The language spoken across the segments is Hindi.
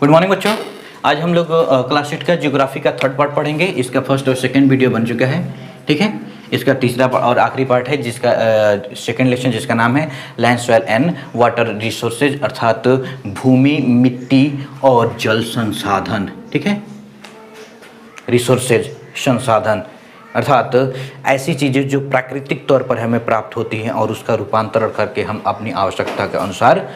गुड मॉर्निंग बच्चों। आज हम लोग क्लास 8 का ज्योग्राफी का थर्ड पार्ट पढ़ेंगे। इसका फर्स्ट और सेकंड वीडियो बन चुका है, ठीक है। इसका तीसरा और आखिरी पार्ट है जिसका सेकंड लेक्चर जिसका नाम है land soil and water resources, अर्थात भूमि, मिट्टी और जल संसाधन, ठीक है। रिसोर्सेज संसाधन अर्थात ऐसी चीज़ें जो प्राकृतिक तौर पर हमें प्राप्त होती हैं और उसका रूपांतरण करके हम अपनी आवश्यकता के अनुसार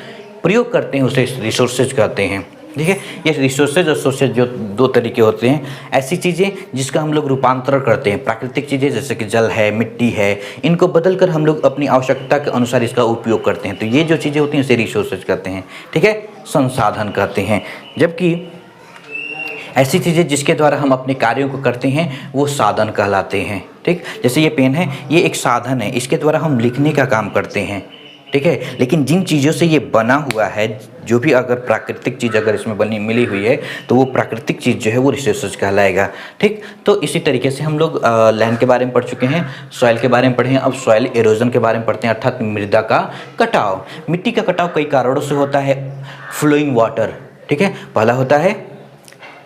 प्रयोग करते हैं, उसे रिसोर्सेज कहते हैं, ठीक है। ये रिसोर्सेज और सोर्सेज जो दो तरीके होते हैं, ऐसी चीज़ें जिसका हम लोग रूपांतरण करते हैं। प्राकृतिक चीज़ें जैसे कि जल है, मिट्टी है, इनको बदलकर हम लोग अपनी आवश्यकता के अनुसार इसका उपयोग करते हैं। तो ये जो चीज़ें होती हैं इसे रिसोर्सेज कहते हैं, ठीक है, संसाधन कहते हैं। जबकि ऐसी चीज़ें जिसके द्वारा हम अपने कार्यों को करते हैं वो साधन कहलाते हैं, ठीक। जैसे ये पेन है, ये एक साधन है, इसके द्वारा हम लिखने का काम करते हैं, ठीक है। लेकिन जिन चीज़ों से ये बना हुआ है, जो भी अगर प्राकृतिक चीज़ अगर इसमें बनी मिली हुई है तो वो प्राकृतिक चीज़ जो है वो रिसोर्सेज कहलाएगा, ठीक। तो इसी तरीके से हम लोग लैंड के बारे में पढ़ चुके हैं, सॉइल के बारे में पढ़े हैं, अब सॉइल एरोजन के बारे में पढ़ते हैं, अर्थात मृदा का कटाव। मिट्टी का कटाव कई कारणों से होता है। फ्लोइंग वाटर, ठीक है, पहला होता है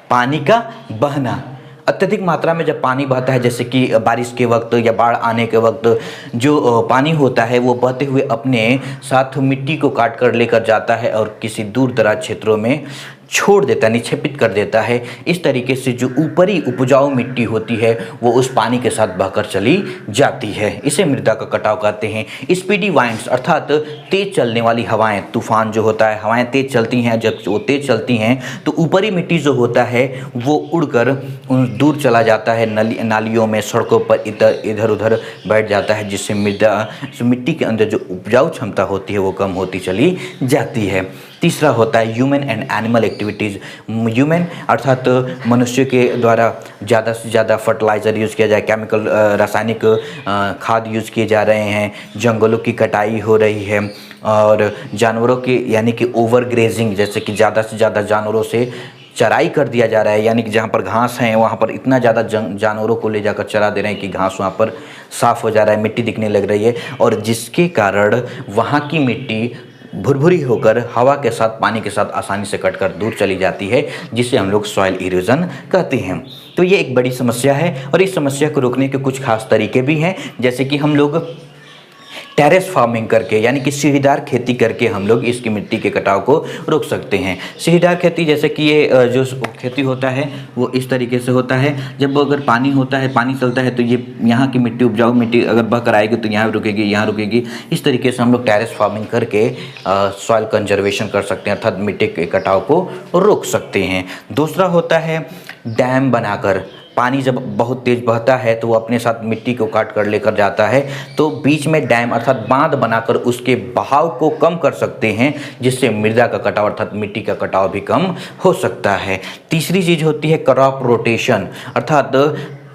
पानी का बहना। अत्यधिक मात्रा में जब पानी बहता है, जैसे कि बारिश के वक्त या बाढ़ आने के वक्त, जो पानी होता है वो बहते हुए अपने साथ मिट्टी को काट कर लेकर जाता है और किसी दूर दराज क्षेत्रों में छोड़ देता है, निक्षेपित कर देता है। इस तरीके से जो ऊपरी उपजाऊ मिट्टी होती है वो उस पानी के साथ बहकर चली जाती है। इसे मृदा का कटाव कहते हैं। स्पीडी वाइंड्स अर्थात तेज चलने वाली हवाएं, तूफान जो होता है, हवाएं तेज चलती हैं, जब वो तेज चलती हैं तो ऊपरी मिट्टी जो होता है वो उड़कर दूर चला जाता है, नालियों में, सड़कों पर इधर उधर बैठ जाता है, जिससे मिट्टी के अंदर जो उपजाऊ क्षमता होती है वो कम होती चली जाती है। तीसरा होता है human and animal activities. Human अर्थात मनुष्य के द्वारा ज़्यादा से ज़्यादा फर्टिलाइज़र यूज़ किया जाए, केमिकल रासायनिक खाद यूज़ किए जा रहे हैं, जंगलों की कटाई हो रही है, और जानवरों की यानी कि ओवर ग्रेजिंग, जैसे कि ज़्यादा से ज़्यादा जानवरों से चराई कर दिया जा रहा है, यानी कि जहाँ पर घास है वहाँ पर इतना ज़्यादा जानवरों को ले जाकर चरा दे रहे हैं कि घास वहाँ पर साफ़ हो जा रहा है, मिट्टी दिखने लग रही है, और जिसके कारण वहाँ की मिट्टी भुरभुरी होकर हवा के साथ, पानी के साथ आसानी से कटकर दूर चली जाती है, जिसे हम लोग सॉइल इरोजन कहते हैं। तो ये एक बड़ी समस्या है और इस समस्या को रोकने के कुछ खास तरीके भी हैं, जैसे कि हम लोग टेरेस फार्मिंग करके, यानी कि सीढ़ीदार खेती करके हम लोग इसकी मिट्टी के कटाव को रोक सकते हैं। सीढ़ीदार खेती जैसे कि ये जो खेती होता है वो इस तरीके से होता है, जब अगर पानी होता है, पानी चलता है तो ये यहाँ की मिट्टी, उपजाऊ मिट्टी अगर बहकर आएगी तो यहाँ रुकेगी, यहाँ रुकेगी। इस तरीके से हम लोग टेरेस फार्मिंग करके सॉइल कंजर्वेशन कर सकते हैं, अर्थात मिट्टी के कटाव को रोक सकते हैं। दूसरा होता है डैम बनाकर। पानी जब बहुत तेज़ बहता है तो वो अपने साथ मिट्टी को काट कर लेकर जाता है, तो बीच में डैम अर्थात बांध बनाकर उसके बहाव को कम कर सकते हैं, जिससे मृदा का कटाव अर्थात मिट्टी का कटाव भी कम हो सकता है। तीसरी चीज़ होती है क्रॉप रोटेशन, अर्थात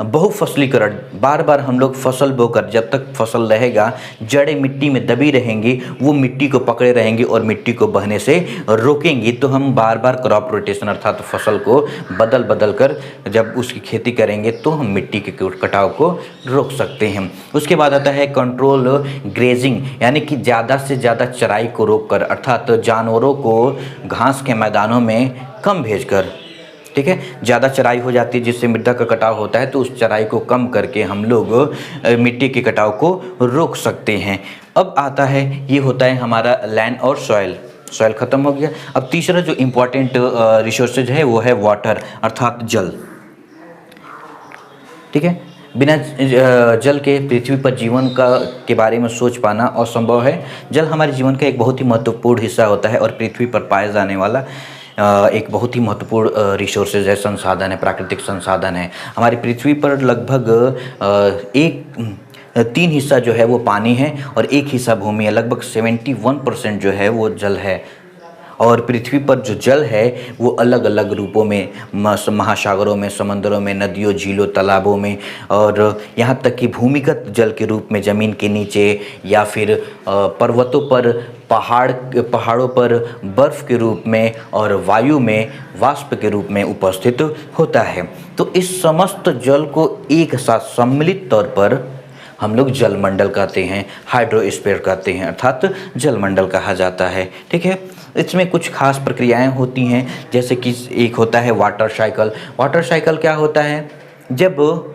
बहुफसलीकरण। बार बार हम लोग फसल बोकर, जब तक फसल रहेगा, जड़ें मिट्टी में दबी रहेंगी, वो मिट्टी को पकड़े रहेंगी और मिट्टी को बहने से रोकेंगी। तो हम बार बार क्रॉप रोटेशन अर्थात फसल को बदल बदल कर जब उसकी खेती करेंगे तो हम मिट्टी के कटाव को रोक सकते हैं। उसके बाद आता है कंट्रोल ग्रेजिंग, यानी कि ज़्यादा से ज़्यादा चराई को रोक कर, अर्थात जानवरों को घास के मैदानों में कम भेजकर, ठीक है। ज़्यादा चराई हो जाती है जिससे मृदा का कटाव होता है, तो उस चराई को कम करके हम लोग मिट्टी के कटाव को रोक सकते हैं। अब आता है, ये होता है हमारा लैंड और सॉइल। सॉइल ख़त्म हो गया। अब तीसरा जो इम्पोर्टेंट रिसोर्सेज है वो है वाटर, अर्थात जल, ठीक है। बिना जल के पृथ्वी पर जीवन के बारे में सोच पाना असंभव है। जल हमारे जीवन का एक बहुत ही महत्वपूर्ण हिस्सा होता है और पृथ्वी पर पाए जाने वाला एक बहुत ही महत्वपूर्ण रिसोर्सेज है, संसाधन है, प्राकृतिक संसाधन है। हमारी पृथ्वी पर लगभग 3 हिस्सा जो है वो पानी है और 1 हिस्सा भूमि है। लगभग 71% जो है वो जल है, और पृथ्वी पर जो जल है वो अलग अलग रूपों में, महासागरों में, समंदरों में, नदियों, झीलों, तालाबों में, और यहाँ तक कि भूमिगत जल के रूप में ज़मीन के नीचे, या फिर पर्वतों पर, पहाड़ों पर बर्फ़ के रूप में, और वायु में वाष्प के रूप में उपस्थित होता है। तो इस समस्त जल को एक साथ सम्मिलित तौर पर हम लोग जलमंडल कहते हैं, हाइड्रोस्फीयर कहते हैं, अर्थात जलमंडल कहा जाता है। ठीक है, इसमें कुछ खास प्रक्रियाएं होती हैं, जैसे कि एक होता है वाटर साइकिल। वाटर साइकिल क्या होता है? जब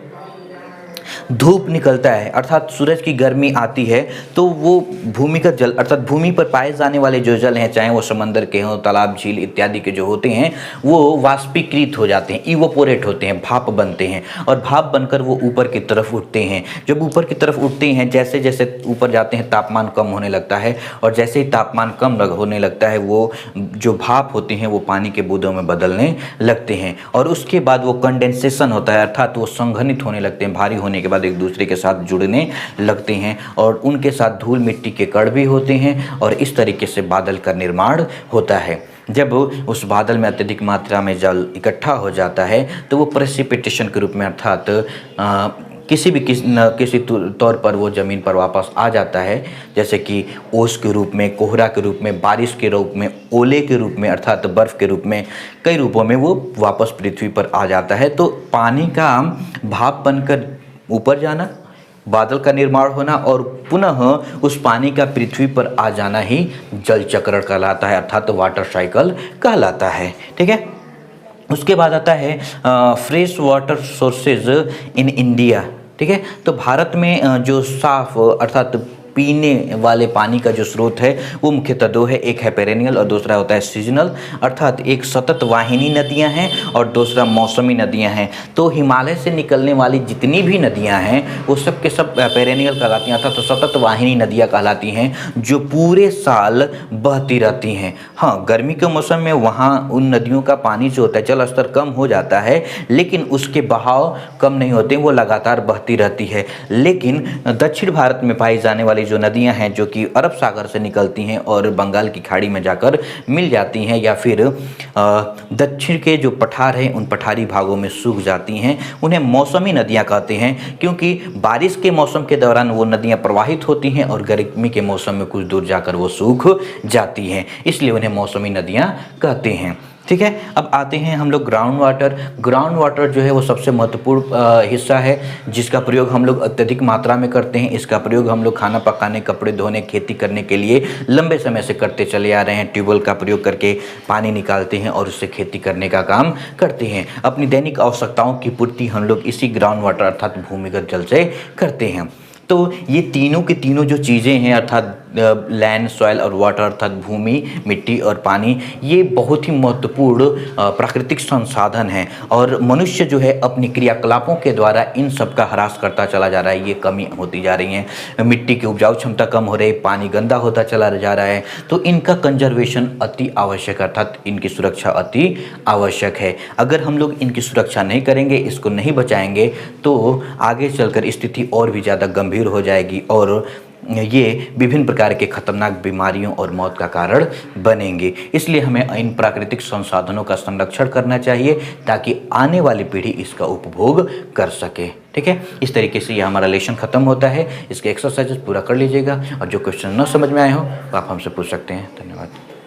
धूप निकलता है अर्थात सूरज की गर्मी आती है तो वो भूमिगत जल अर्थात भूमि पर पाए जाने वाले जो जल हैं, चाहे वो समंदर के हों, तालाब, झील इत्यादि के जो होते हैं, वो वाष्पीकृत हो जाते हैं, इवोपोरेट होते हैं, भाप बनते हैं और भाप बनकर वो ऊपर की तरफ उठते हैं। जब ऊपर की तरफ उठते हैं, जैसे जैसे ऊपर जाते हैं तापमान कम होने लगता है और जैसे ही तापमान कम होने लगता है वो जो भाप होते हैं वो पानी के बूंदों में बदलने लगते हैं और उसके बाद वो कंडेंसेशन होता है अर्थात वो संघनित होने लगते हैं, भारी होने के बाद एक दूसरे के साथ जुड़ने लगते हैं और उनके साथ धूल मिट्टी के कण भी होते हैं और इस तरीके से बादल का निर्माण होता है। जब उस बादल में अत्यधिक मात्रा में जल इकट्ठा हो जाता है तो वो प्रेसिपिटेशन के रूप में अर्थात किसी तौर पर वो ज़मीन पर वापस आ जाता है, जैसे कि ओस के रूप में, कोहरा के रूप में, बारिश के रूप में, ओले के रूप में अर्थात बर्फ़ के रूप में, कई रूपों में वो वापस पृथ्वी पर आ जाता है। तो पानी का भाप बनकर ऊपर जाना, बादल का निर्माण होना और पुनः उस पानी का पृथ्वी पर आ जाना ही जल चक्रण कहलाता है अर्थात वाटर साइकिल कहलाता है। ठीक है, उसके बाद आता है fresh water sources in India. ठीक है, तो भारत में जो साफ अर्थात पीने वाले पानी का जो स्रोत है वो मुख्यतः दो है, एक है पेरेनियल और दूसरा होता है सीजनल, अर्थात एक सतत वाहिनी नदियां हैं और दूसरा मौसमी नदियां हैं। तो हिमालय से निकलने वाली जितनी भी नदियां हैं वो सब के सब पेरेनियल कहलाती हैं अर्थात तो सतत वाहिनी नदियां कहलाती हैं जो पूरे साल बहती रहती हैं। हाँ, गर्मी के मौसम में वहाँ उन नदियों का पानी जो होता है जल स्तर कम हो जाता है लेकिन उसके बहाव कम नहीं होते, वो लगातार बहती रहती है। लेकिन दक्षिण भारत में पाई जाने वाली जो नदियां हैं जो कि अरब सागर से निकलती हैं और बंगाल की खाड़ी में जाकर मिल जाती हैं या फिर दक्षिण के जो पठार हैं उन पठारी भागों में सूख जाती हैं, उन्हें मौसमी नदियां कहते हैं क्योंकि बारिश के मौसम के दौरान वो नदियां प्रवाहित होती हैं और गर्मी के मौसम में कुछ दूर जाकर वो सूख जाती हैं, इसलिए उन्हें मौसमी नदियां कहते हैं। ठीक है, अब आते हैं हम लोग ग्राउंड वाटर। ग्राउंड वाटर जो है वो सबसे महत्वपूर्ण हिस्सा है जिसका प्रयोग हम लोग अत्यधिक मात्रा में करते हैं। इसका प्रयोग हम लोग खाना पकाने, कपड़े धोने, खेती करने के लिए लंबे समय से करते चले आ रहे हैं। ट्यूबवेल का प्रयोग करके पानी निकालते हैं और उससे खेती करने का काम करते हैं। अपनी दैनिक आवश्यकताओं की पूर्ति हम लोग इसी ग्राउंड वाटर अर्थात भूमिगत जल से करते हैं। तो ये तीनों की तीनों जो चीज़ें हैं अर्थात लैंड, सॉइल और वाटर अर्थात भूमि, मिट्टी और पानी, ये बहुत ही महत्वपूर्ण प्राकृतिक संसाधन हैं और मनुष्य जो है अपनी क्रियाकलापों के द्वारा इन सब का ह्रास करता चला जा रहा है, ये कमी होती जा रही है। मिट्टी की उपजाऊ क्षमता कम हो रही है, पानी गंदा होता चला जा रहा है, तो इनका कंजर्वेशन अति आवश्यक अर्थात इनकी सुरक्षा अति आवश्यक है। अगर हम लोग इनकी सुरक्षा नहीं करेंगे, इसको नहीं बचाएंगे तो आगे चलकर स्थिति और भी ज़्यादा गंभीर हो जाएगी और ये विभिन्न प्रकार के खतरनाक बीमारियों और मौत का कारण बनेंगे। इसलिए हमें इन प्राकृतिक संसाधनों का संरक्षण करना चाहिए ताकि आने वाली पीढ़ी इसका उपभोग कर सके। ठीक है, इस तरीके से ये हमारा लेसन खत्म होता है। इसके एक्सरसाइजेस पूरा कर लीजिएगा और जो क्वेश्चन न समझ में आए हो तो आप हमसे पूछ सकते हैं। धन्यवाद।